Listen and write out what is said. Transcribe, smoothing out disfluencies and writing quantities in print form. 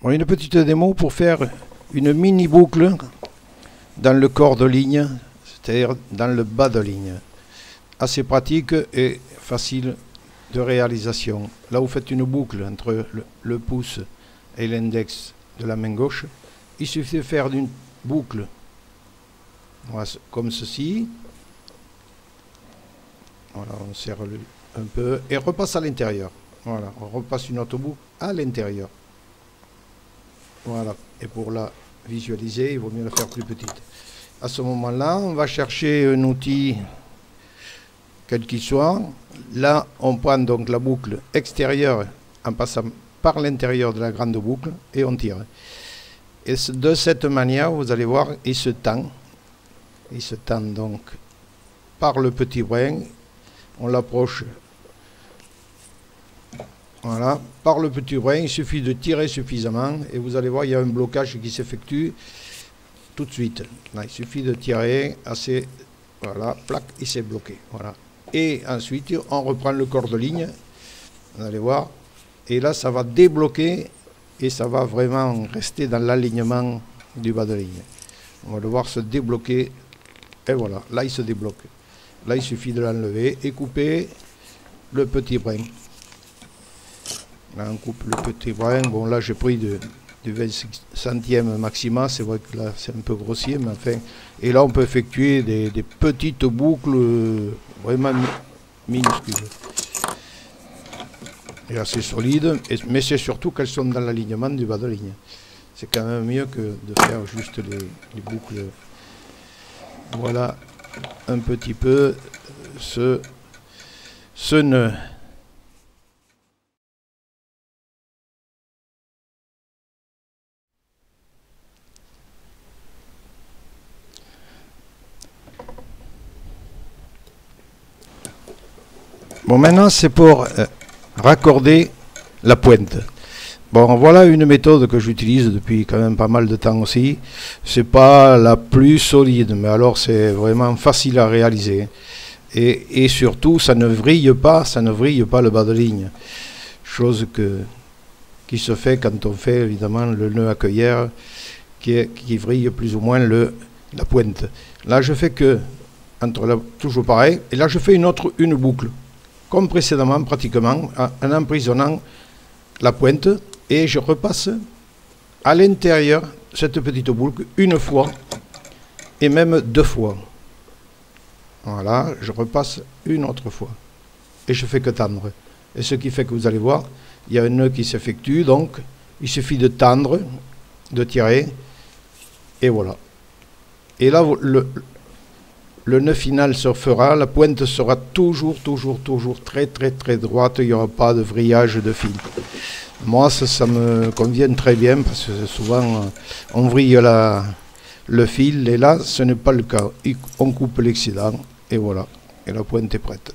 Bon, une petite démo pour faire une mini boucle dans le corps de ligne, c'est-à-dire dans le bas de ligne. Assez pratique et facile de réalisation. Là, vous faites une boucle entre le pouce et l'index de la main gauche. Il suffit de faire une boucle comme ceci. Voilà, on serre un peu et repasse à l'intérieur. Voilà, on repasse une autre boucle à l'intérieur. Voilà, et pour la visualiser, il vaut mieux la faire plus petite. À ce moment-là, on va chercher un outil, quel qu'il soit. Là, on prend donc la boucle extérieure en passant par l'intérieur de la grande boucle et on tire. Et de cette manière, vous allez voir, il se tend. Il se tend donc par le petit brin. On l'approche. Voilà, par le petit brin, il suffit de tirer suffisamment et vous allez voir, il y a un blocage qui s'effectue tout de suite. Là, il suffit de tirer assez, voilà, plac, il s'est bloqué. Voilà. Et ensuite, on reprend le corps de ligne, vous allez voir, et là, ça va débloquer et ça va vraiment rester dans l'alignement du bas de ligne. On va le voir se débloquer et voilà, là, il se débloque. Là, il suffit de l'enlever et couper le petit brin. Là, on coupe le petit brin. Bon, là, j'ai pris du 26 centièmes maxima. C'est vrai que là, c'est un peu grossier, mais enfin. Et là, on peut effectuer des petites boucles vraiment minuscules. Et assez solides. Mais c'est surtout qu'elles sont dans l'alignement du bas de ligne. C'est quand même mieux que de faire juste les boucles. Voilà un petit peu ce nœud. Bon, maintenant c'est pour raccorder la pointe. Bon, voilà une méthode que j'utilise depuis quand même pas mal de temps aussi. C'est pas la plus solide, mais alors c'est vraiment facile à réaliser. Et surtout, ça ne vrille pas le bas de ligne. Chose qui se fait quand on fait évidemment le nœud à cueillère qui vrille plus ou moins la pointe. Là, je fais que toujours pareil. Et là, je fais une boucle. Comme précédemment, pratiquement, en emprisonnant la pointe, et je repasse à l'intérieur cette petite boucle une fois, et même deux fois. Voilà, je repasse une autre fois, et je fais que tendre. Et ce qui fait que vous allez voir, il y a un nœud qui s'effectue, donc il suffit de tendre, de tirer, et voilà. Et là, le nœud final se fera, la pointe sera toujours très droite, il n'y aura pas de vrillage de fil. Moi, ça me convient très bien parce que souvent on vrille le fil et là, ce n'est pas le cas. On coupe l'excédent et voilà, et la pointe est prête.